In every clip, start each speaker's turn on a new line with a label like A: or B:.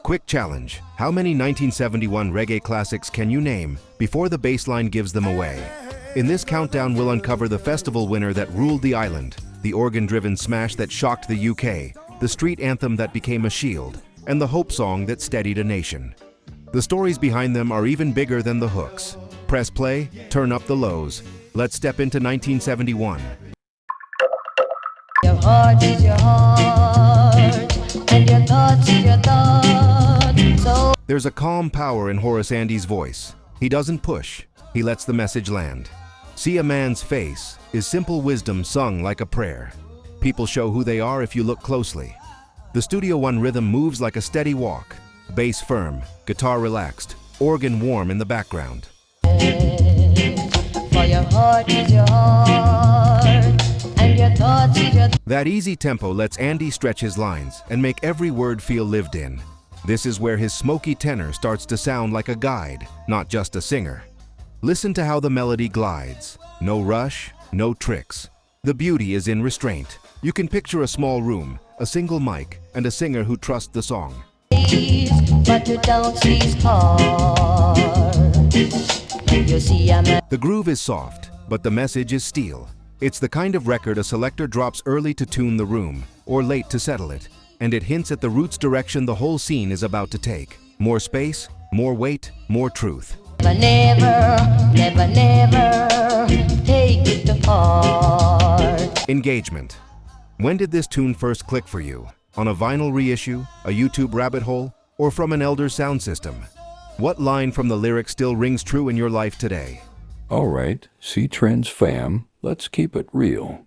A: Quick challenge. How many 1971 reggae classics can you name before the bass line gives them away? In this countdown, we'll uncover the festival winner that ruled the island, the organ-driven smash that shocked the UK, the street anthem that became a shield, and the hope song that steadied a nation. The stories behind them are even bigger than the hooks. Press play, turn up the lows. Let's step into 1971.
B: Your heart is your heart, and your thoughts is your thoughts. So
A: There's a calm power in Horace Andy's voice. He doesn't push, he lets the message land. See a man's face is simple wisdom sung like a prayer. People show who they are if you look closely. The Studio One rhythm moves like a steady walk. Bass firm, guitar relaxed, organ warm in the background.
B: for your heart is your heart, and your thoughts is your
A: That easy tempo lets Andy stretch his lines and make every word feel lived in. This is where his smoky tenor starts to sound like a guide, not just a singer. Listen to how the melody glides. No rush, no tricks. The beauty is in restraint. You can picture a small room, a single mic, and a singer who trusts the song.
B: but you don't see his heart. You see a man.
A: The groove is soft, but the message is steel. It's the kind of record a selector drops early to tune the room, or late to settle it, and it hints at the roots direction the whole scene is about to take. More space, more weight, more truth.
B: Never, never, never take it to heart.
A: Engagement. When did this tune first click for you? On a vinyl reissue, a YouTube rabbit hole, or from an elder's sound system? What line from the lyric still rings true in your life today?
C: All right, C-Trends fam, let's keep it real.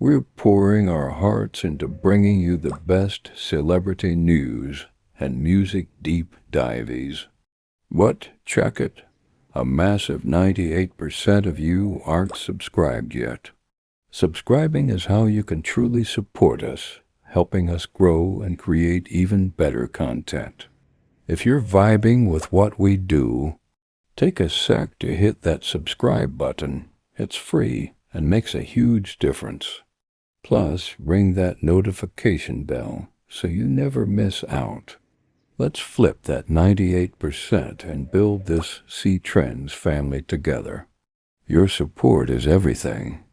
C: We're pouring our hearts into bringing you the best celebrity news and music deep dives. What? Check it. A massive 98% of you aren't subscribed yet. Subscribing is how you can truly support us, helping us grow and create even better content. If you're vibing with what we do, take a sec to hit that subscribe button. It's free and makes a huge difference. Plus, ring that notification bell so you never miss out. Let's flip that 98% and build this C-Trends family together. Your support is everything.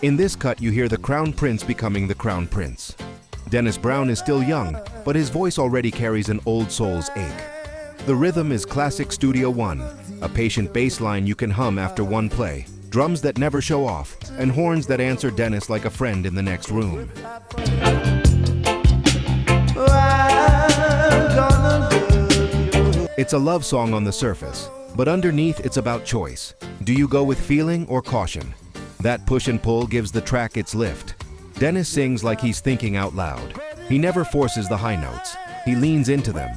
A: In this cut, you hear the Crown Prince becoming the Crown Prince. Dennis Brown is still young, but his voice already carries an old soul's ache. The rhythm is classic Studio One, a patient bass line you can hum after one play, drums that never show off, and horns that answer Dennis like a friend in the next room. It's a love song on the surface, but underneath it's about choice. Do you go with feeling or caution? That push and pull gives the track its lift. Dennis sings like he's thinking out loud. He never forces the high notes. He leans into them.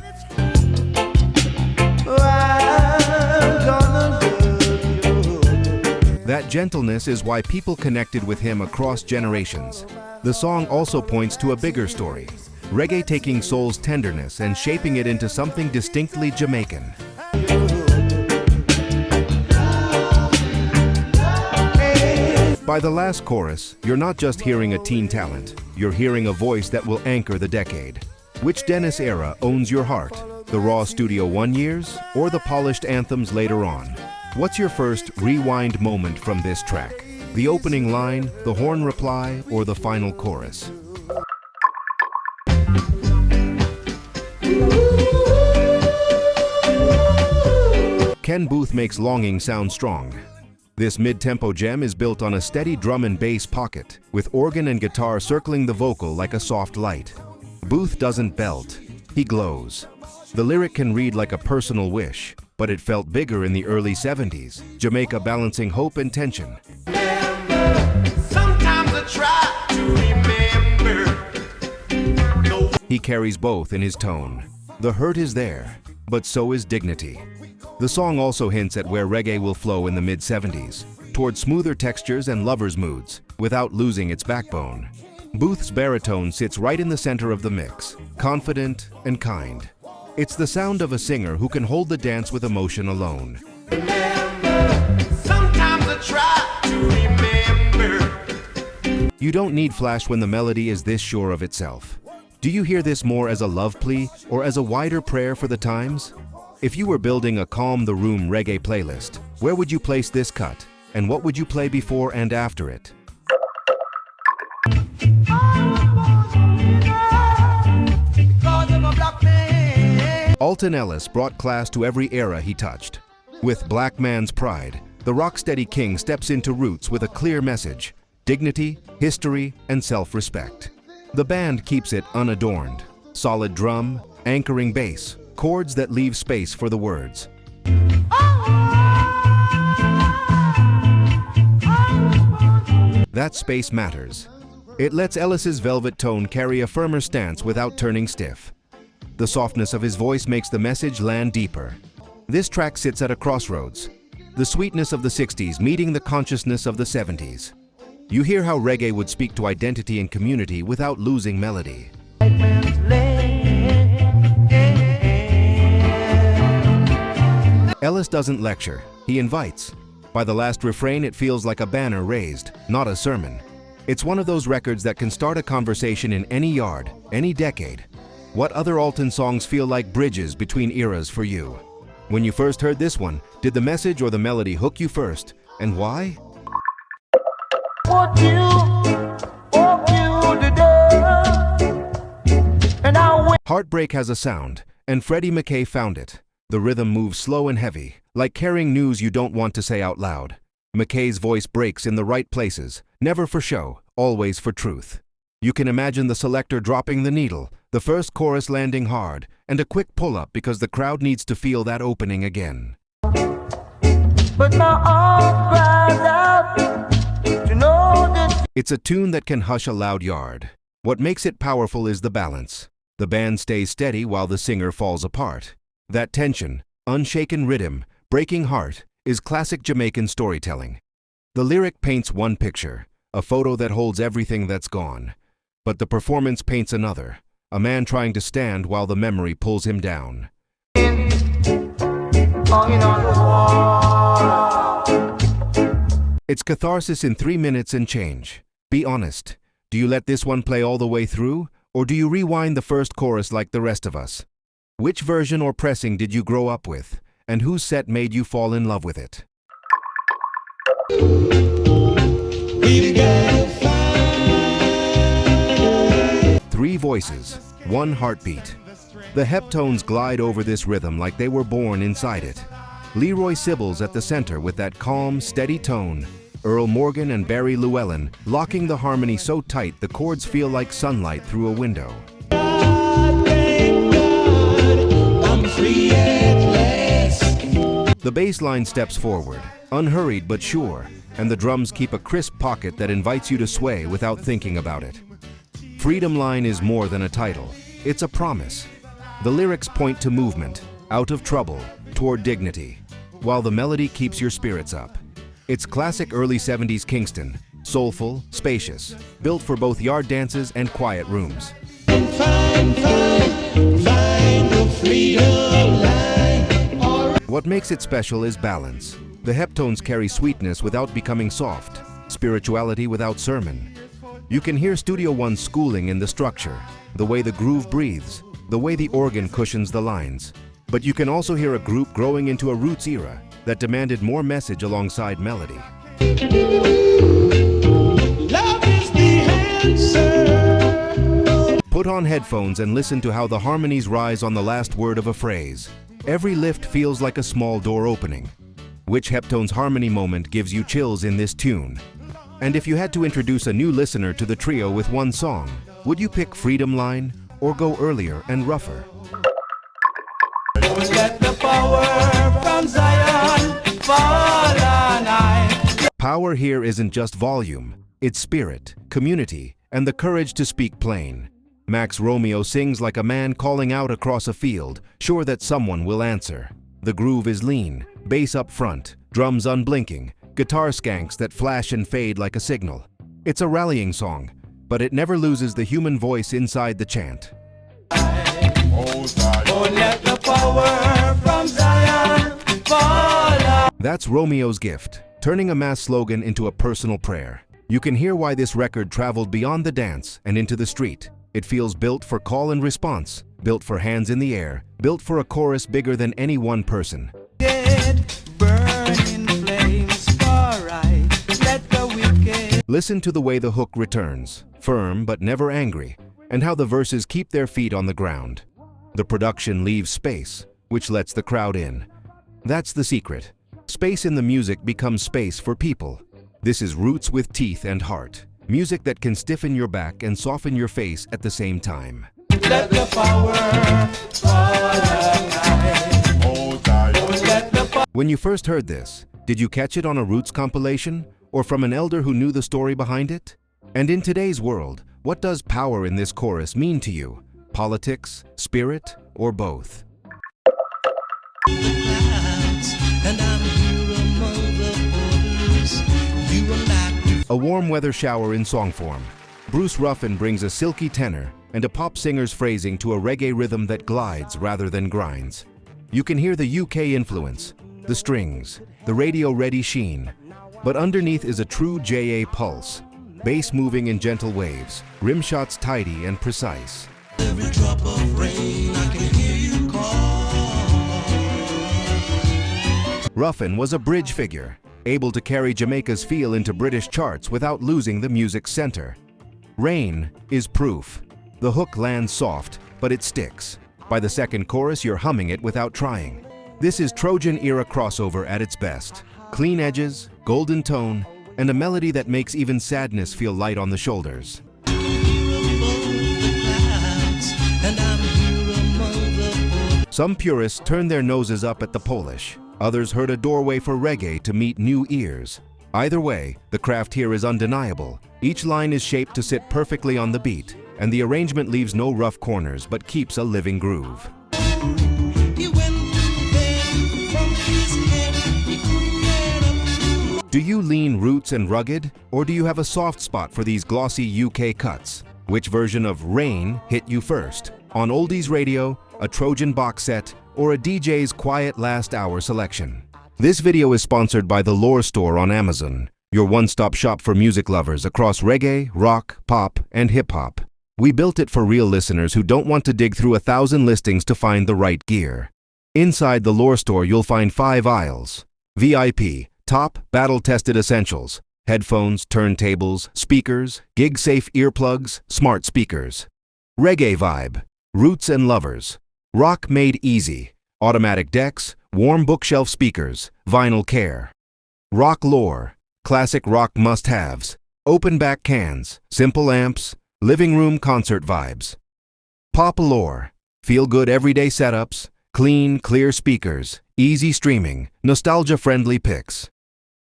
A: That gentleness is why people connected with him across generations. The song also points to a bigger story. Reggae taking soul's tenderness and shaping it into something distinctly Jamaican. By the last chorus, you're not just hearing a teen talent, you're hearing a voice that will anchor the decade. Which Dennis era owns your heart? The raw Studio One years, or the polished anthems later on? What's your first rewind moment from this track? The opening line, the horn reply, or the final chorus? Ken Booth makes longing sound strong. This mid-tempo gem is built on a steady drum and bass pocket, with organ and guitar circling the vocal like a soft light. Booth doesn't belt, he glows. The lyric can read like a personal wish, but it felt bigger in the early 70s, Jamaica balancing hope and tension.
D: Sometimes I try to remember.
A: He carries both in his tone. The hurt is there, but so is dignity. The song also hints at where reggae will flow in the mid-70s, toward smoother textures and lovers' moods, without losing its backbone. Booth's baritone sits right in the center of the mix, confident and kind. It's the sound of a singer who can hold the dance with emotion alone.
D: Sometimes I try to remember.
A: You don't need flash when the melody is this sure of itself. Do you hear this more as a love plea or as a wider prayer for the times? If you were building a calm the room reggae playlist, where would you place this cut? And what would you play before and after it? Alton Ellis brought class to every era he touched. With Black Man's Pride, the Rocksteady King steps into roots with a clear message: dignity, history, and self-respect. The band keeps it unadorned. Solid drum, anchoring bass, chords that leave space for the words. That space matters. It lets Ellis's velvet tone carry a firmer stance without turning stiff. The softness of his voice makes the message land deeper. This track sits at a crossroads. The sweetness of the 60s meeting the consciousness of the 70s. You hear how reggae would speak to identity and community without losing melody. Ellis doesn't lecture, he invites. By the last refrain, it feels like a banner raised, not a sermon. It's one of those records that can start a conversation in any yard, any decade. What other Alton songs feel like bridges between eras for you? When you first heard this one, did the message or the melody hook you first? And why? Heartbreak has a sound, and Freddie McKay found it. The rhythm moves slow and heavy, like carrying news you don't want to say out loud. McKay's voice breaks in the right places, never for show, always for truth. You can imagine the selector dropping the needle, the first chorus landing hard, and a quick pull-up because the crowd needs to feel that opening again.
E: But my heart cries out to know that.
A: It's a tune that can hush a loud yard. What makes it powerful is the balance. The band stays steady while the singer falls apart. That tension, unshaken rhythm, breaking heart, is classic Jamaican storytelling. The lyric paints one picture, a photo that holds everything that's gone. But the performance paints another, a man trying to stand while the memory pulls him down. It's catharsis in 3 minutes and change. Be honest, do you let this one play all the way through, or do you rewind the first chorus like the rest of us? Which version or pressing did you grow up with, and whose set made you fall in love with it? Three voices, one heartbeat. The Heptones glide over this rhythm like they were born inside it. Leroy Sibbles at the center with that calm, steady tone. Earl Morgan and Barry Llewellyn locking the harmony so tight the chords feel like sunlight through a window. The bass line steps forward, unhurried but sure, and the drums keep a crisp pocket that invites you to sway without thinking about it. Freedom Line is more than a title, it's a promise. The lyrics point to movement, out of trouble, toward dignity, while the melody keeps your spirits up. It's classic early 70s Kingston, soulful, spacious, built for both yard dances and quiet rooms. What makes it special is balance. The Heptones carry sweetness without becoming soft, spirituality without sermon. You can hear Studio One's schooling in the structure, the way the groove breathes, the way the organ cushions the lines. But you can also hear a group growing into a roots era that demanded more message alongside melody.
E: Love is the answer.
A: Put on headphones and listen to how the harmonies rise on the last word of a phrase. Every lift feels like a small door opening. Which Heptones harmony moment gives you chills in this tune? And if you had to introduce a new listener to the trio with one song, would you pick Freedom Line or go earlier and rougher?
E: Let the power from Zion fall on I.
A: Power here isn't just volume, it's spirit, community, and the courage to speak plain. Max Romeo sings like a man calling out across a field, sure that someone will answer. The groove is lean, bass up front, drums unblinking, guitar skanks that flash and fade like a signal. It's a rallying song, but it never loses the human voice inside the chant.
E: Oh, let the power from Zion fall on.
A: That's Romeo's gift, turning a mass slogan into a personal prayer. You can hear why this record traveled beyond the dance and into the street. It feels built for call and response, built for hands in the air, built for a chorus bigger than any one person.
E: Burning flames for right. Let the wicked.
A: Listen to the way the hook returns, firm but never angry, and how the verses keep their feet on the ground. The production leaves space, which lets the crowd in. That's the secret. Space in the music becomes space for people. This is roots with teeth and heart. Music that can stiffen your back and soften your face at the same time.
E: Let the power fall tonight. Oh, let the
A: When you first heard this, did you catch it on a Roots compilation or from an elder who knew the story behind it? And in today's world, what does power in this chorus mean to you? Politics, spirit, or both? A warm weather shower in song form. Bruce Ruffin brings a silky tenor and a pop singer's phrasing to a reggae rhythm that glides rather than grinds. You can hear the UK influence, the strings, the radio-ready sheen. But underneath is a true JA pulse, bass moving in gentle waves, rim shots tidy and precise.
F: Every drop of rain, I can hear you call.
A: Ruffin was a bridge figure, able to carry Jamaica's feel into British charts without losing the music's center. Rain is proof. The hook lands soft, but it sticks. By the second chorus, you're humming it without trying. This is Trojan-era crossover at its best. Clean edges, golden tone, and a melody that makes even sadness feel light on the shoulders. Some purists turn their noses up at the Polish. Others heard a doorway for reggae to meet new ears. Either way, the craft here is undeniable. Each line is shaped to sit perfectly on the beat, and the arrangement leaves no rough corners but keeps a living groove. Do you lean roots and rugged, or do you have a soft spot for these glossy UK cuts? Which version of Rain hit you first? On oldies radio, a Trojan box set, or a DJ's quiet last hour selection? This video is sponsored by the Lore Store on Amazon, your one-stop shop for music lovers across reggae, rock, pop, and hip-hop. We built it for real listeners who don't want to dig through 1,000 listings to find the right gear. Inside the Lore Store, you'll find 5 aisles. VIP, top, battle-tested essentials. Headphones, turntables, speakers, gig-safe earplugs, smart speakers. Reggae vibe, roots and lovers. Rock made easy, automatic decks, warm bookshelf speakers, vinyl care. Rock lore, classic rock must-haves, open back cans, simple amps, living room concert vibes. Pop lore, feel-good everyday setups, clean, clear speakers, easy streaming, nostalgia-friendly picks.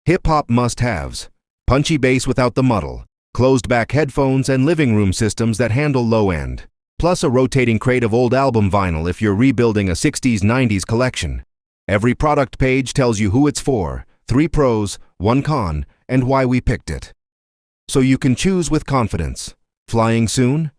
A: Hip-hop must-haves, punchy bass without the muddle, closed-back headphones and living room systems that handle low-end. Plus a rotating crate of old album vinyl if you're rebuilding a 60s-90s collection. Every product page tells you who it's for, 3 pros, 1 con, and why we picked it. So you can choose with confidence. Flying soon?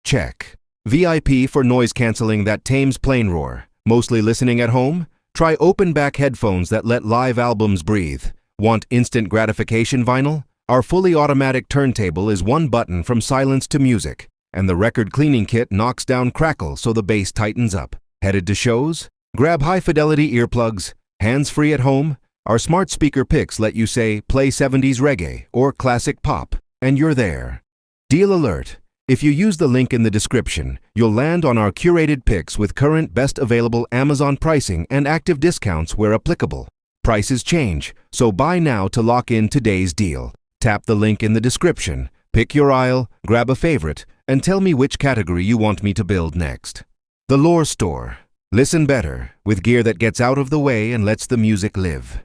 A: Check. VIP for noise canceling that tames plane roar. Mostly listening at home? Try open back headphones that let live albums breathe. Want instant gratification vinyl? Our fully automatic turntable is 1 button from silence to music. And the record cleaning kit knocks down crackle so the bass tightens up. Headed to shows? Grab high-fidelity earplugs, hands-free at home. Our smart speaker picks let you say, play 70s reggae or classic pop, and you're there. Deal alert. If you use the link in the description, you'll land on our curated picks with current best available Amazon pricing and active discounts where applicable. Prices change, so buy now to lock in today's deal. Tap the link in the description, pick your aisle, grab a favorite, and tell me which category you want me to build next. The Lore Store. Listen better, with gear that gets out of the way and lets the music live.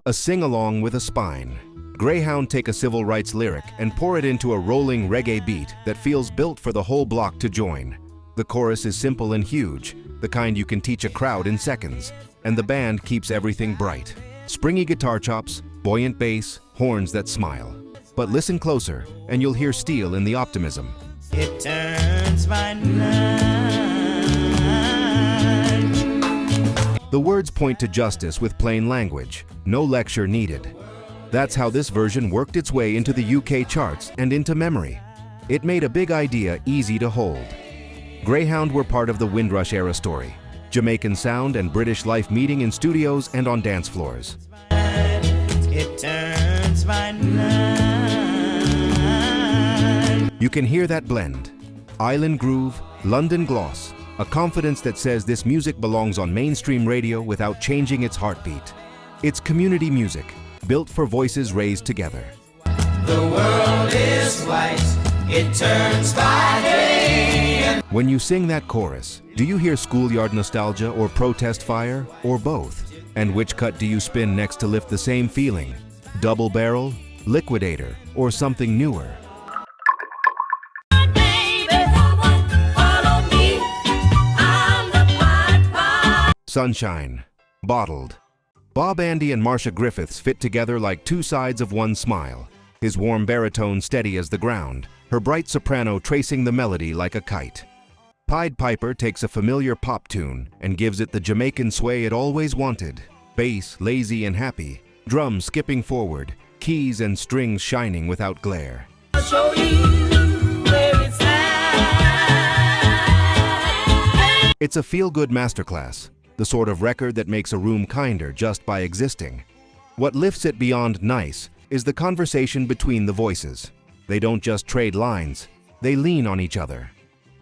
A: A sing-along with a spine. Greyhound take a civil rights lyric and pour it into a rolling reggae beat that feels built for the whole block to join. The chorus is simple and huge, the kind you can teach a crowd in seconds, and the band keeps everything bright. Springy guitar chops, buoyant bass, horns that smile. But listen closer, and you'll hear steel in the optimism.
E: It turns my night.
A: The The words point to justice with plain language, no lecture needed. That's how this version worked its way into the UK charts and into memory. It made a big idea easy to hold. Greyhound were part of the Windrush era story. Jamaican sound and British life meeting in studios and on dance floors.
E: It turns my night.
A: You can hear that blend. Island groove, London gloss, a confidence that says this music belongs on mainstream radio without changing its heartbeat. It's community music, built for voices raised together.
E: The world is white. It turns by day.
A: When you sing that chorus, do you hear schoolyard nostalgia or protest fire, or both? And which cut do you spin next to lift the same feeling? Double barrel, liquidator, or something newer? Sunshine, bottled. Bob Andy and Marcia Griffiths fit together like two sides of one smile. His warm baritone steady as the ground, her bright soprano tracing the melody like a kite. Pied Piper takes a familiar pop tune and gives it the Jamaican sway it always wanted. Bass lazy and happy, drums skipping forward, keys and strings shining without glare.
E: I'll show you where it's at.
A: It's a feel-good masterclass, the sort of record that makes a room kinder just by existing. What lifts it beyond nice is the conversation between the voices. They don't just trade lines, they lean on each other.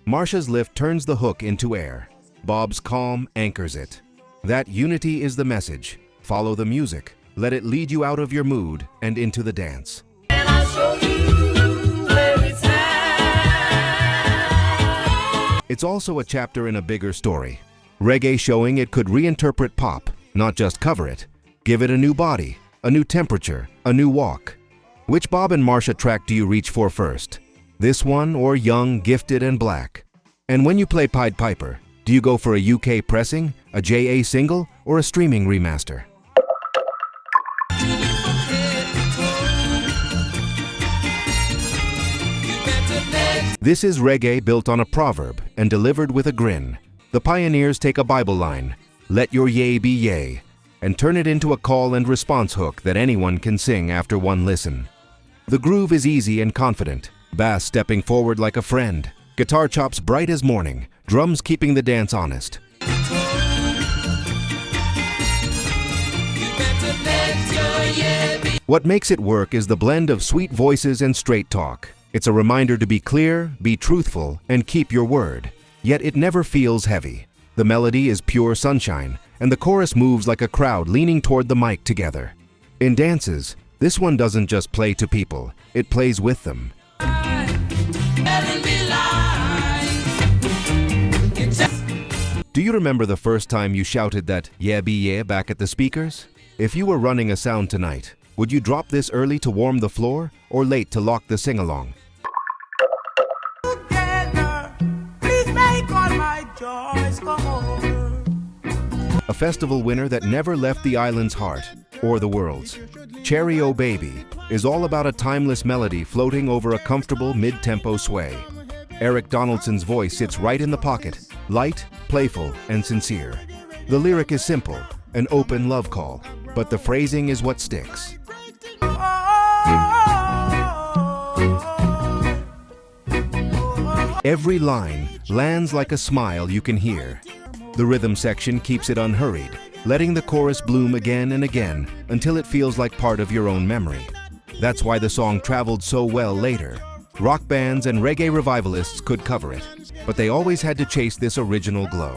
A: Marcia's lift turns the hook into air. Bob's calm anchors it. That unity is the message. Follow the music. Let it lead you out of your mood and into the dance.
E: And I'll show you where it's at.
A: It's also a chapter in a bigger story. Reggae showing it could reinterpret pop, not just cover it. Give it a new body, a new temperature, a new walk. Which Bob and Marcia track do you reach for first? This one or Young, Gifted and Black? And when you play Pied Piper, do you go for a UK pressing, a JA single, or a streaming remaster? This is reggae built on a proverb and delivered with a grin. The pioneers take a Bible line, "Let your yea be yea," and turn it into a call and response hook that anyone can sing after one listen. The groove is easy and confident, bass stepping forward like a friend, guitar chops bright as morning, drums keeping the dance honest. What makes it work is the blend of sweet voices and straight talk. It's a reminder to be clear, be truthful, and keep your word. Yet it never feels heavy. The melody is pure sunshine, and the chorus moves like a crowd leaning toward the mic together. In dances, this one doesn't just play to people, it plays with them. Do you remember the first time you shouted that "yeah be yeah" back at the speakers? If you were running a sound tonight, would you drop this early to warm the floor or late to lock the sing-along? A festival winner that never left the island's heart, or the world's. Cherry O Baby is all about a timeless melody floating over a comfortable mid-tempo sway. Eric Donaldson's voice sits right in the pocket, light, playful, and sincere. The lyric is simple, an open love call, but the phrasing is what sticks. Every line lands like a smile you can hear. The rhythm section keeps it unhurried, letting the chorus bloom again and again until it feels like part of your own memory. That's why the song traveled so well later. Rock bands and reggae revivalists could cover it, but they always had to chase this original glow.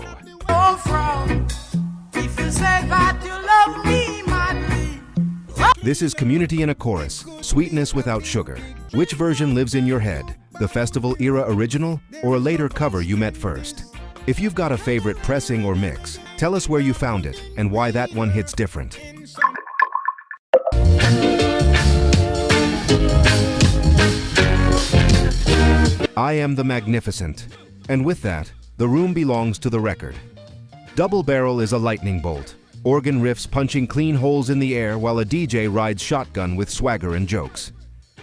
A: This is Community in a Chorus, Sweetness Without Sugar. Which version lives in your head? The festival era original or a later cover you met first? If you've got a favorite pressing or mix, tell us where you found it and why that one hits different. I Am the Magnificent. And with that, the room belongs to the record. Double Barrel is a lightning bolt. Organ riffs punching clean holes in the air while a DJ rides shotgun with swagger and jokes.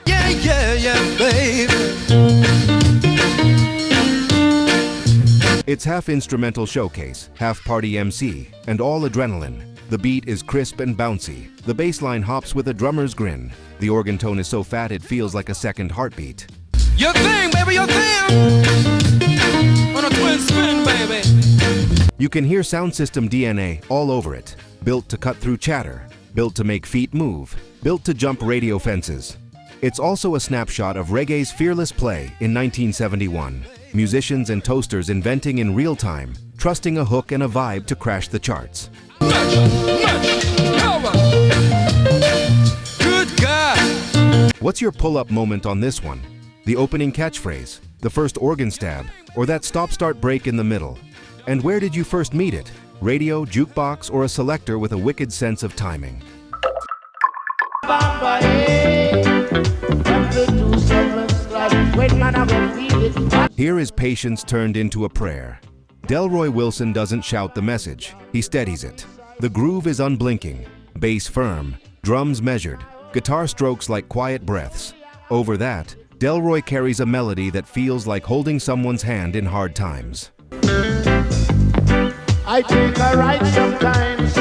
F: Yeah, yeah, yeah, baby.
A: It's half instrumental showcase, half party MC, and all adrenaline. The beat is crisp and bouncy. The bass line hops with a drummer's grin. The organ tone is so fat it feels like a second heartbeat.
E: Your thing, baby, your thing. On a twin spin, baby.
A: You can hear sound system DNA all over it. Built to cut through chatter, built to make feet move, built to jump radio fences. It's also a snapshot of reggae's fearless play in 1971. Musicians and toasters inventing in real time, trusting a hook and a vibe to crash the charts.
E: Good God.
A: What's your pull-up moment on this one? The opening catchphrase, the first organ stab, or that stop-start break in the middle? And where did you first meet it? Radio, jukebox, or a selector with a wicked sense of timing? Here is patience turned into a prayer. Delroy Wilson doesn't shout the message, he steadies it. The groove is unblinking, bass firm, drums measured, guitar strokes like quiet breaths. Over that, Delroy carries a melody that feels like holding someone's hand in hard times.
G: I take a ride sometimes.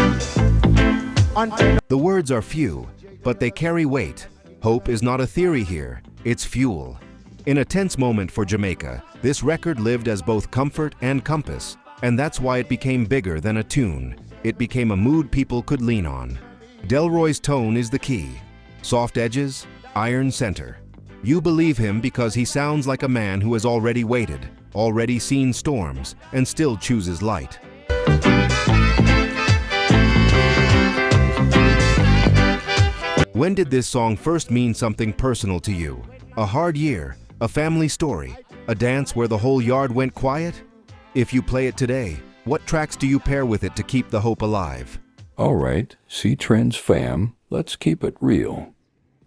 A: The words are few, but they carry weight. Hope is not a theory here, it's fuel. In a tense moment for Jamaica, this record lived as both comfort and compass, and that's why it became bigger than a tune. It became a mood people could lean on. Delroy's tone is the key. Soft edges, iron center. You believe him because he sounds like a man who has already waited, already seen storms, and still chooses light. When did this song first mean something personal to you? A hard year, a family story, a dance where the whole yard went quiet? If you play it today, what tracks do you pair with it to keep the hope alive?
C: All right, C-Trans fam, let's keep it real.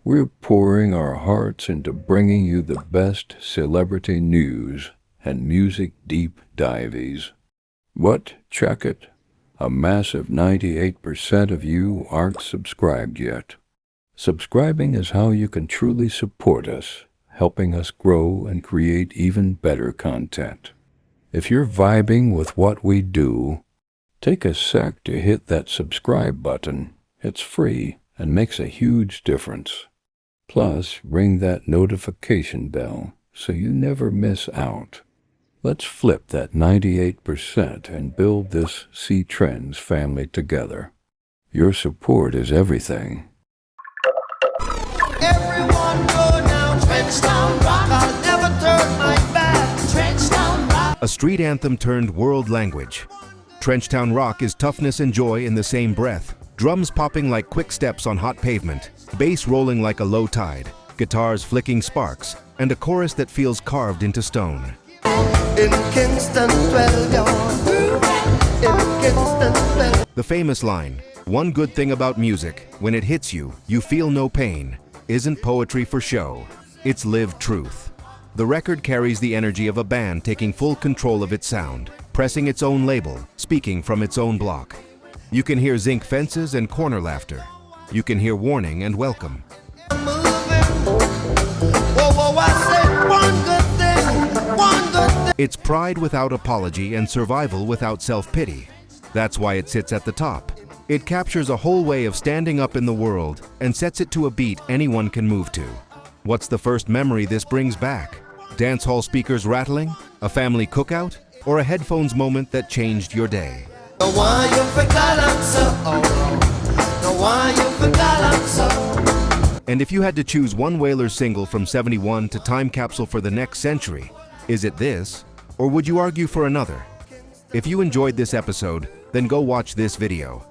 C: We're pouring our hearts into bringing you the best celebrity news and music deep dives. But check it, a massive 98% of you aren't subscribed yet. Subscribing is how you can truly support us, helping us grow and create even better content. If you're vibing with what we do, take a sec to hit that subscribe button. It's free and makes a huge difference. Plus, ring that notification bell so you never miss out. Let's flip that 98% and build this C-Trends family together. Your support is everything.
F: Everyone go now, Trenchtown Rock. I'll never turn my back. Trenchtown Rock.
A: A street anthem turned world language. Trenchtown Rock is toughness and joy in the same breath. Drums popping like quick steps on hot pavement, bass rolling like a low tide, guitars flicking sparks, and a chorus that feels carved into stone.
F: In Kingston, 12 yards. In Kingston, 12.
A: The famous line, "One good thing about music, when it hits you, you feel no pain," isn't poetry for show. It's lived truth. The record carries the energy of a band taking full control of its sound, pressing its own label, speaking from its own block. You can hear zinc fences and corner laughter. You can hear warning and welcome. It's pride without apology and survival without self-pity. That's why it sits at the top. It captures a whole way of standing up in the world and sets it to a beat anyone can move to. What's the first memory this brings back? Dance hall speakers rattling? A family cookout? Or a headphones moment that changed your day? And if you had to choose one Whalers single from '71 to time capsule for the next century, is it this, or would you argue for another? If you enjoyed this episode, then go watch this video.